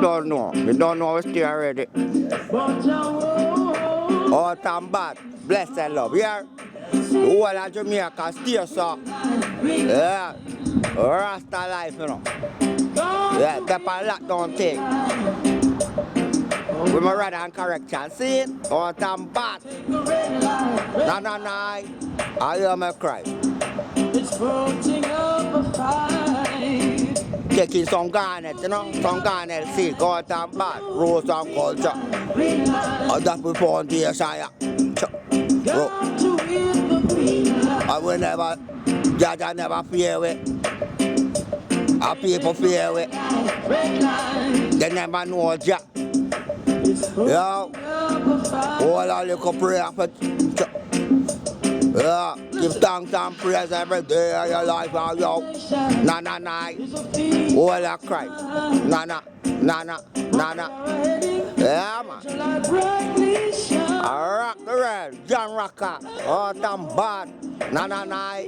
don't know. You don't know stay already. All time bad. Bless and love. Yeah. The whole of Jamaica stay so. Yeah. Rasta life, you know. Yeah, that's a lockdown thing. With my right hand correction. See it? All time bad. Nah. I hear me cry. Taking some garnet, you know, some garnet, see, God and bad, rose and culture. I just be foundation, yeah. I will never, Jaja never fear it. I people fear it. They never know Jack. Yeah. All a little prayer for yeah, give thanks and praise every day of your life, yo. Nah. All that cry. Nah. Yeah, man. I rock the red, John Rocker. Oh, damn bad. Nah.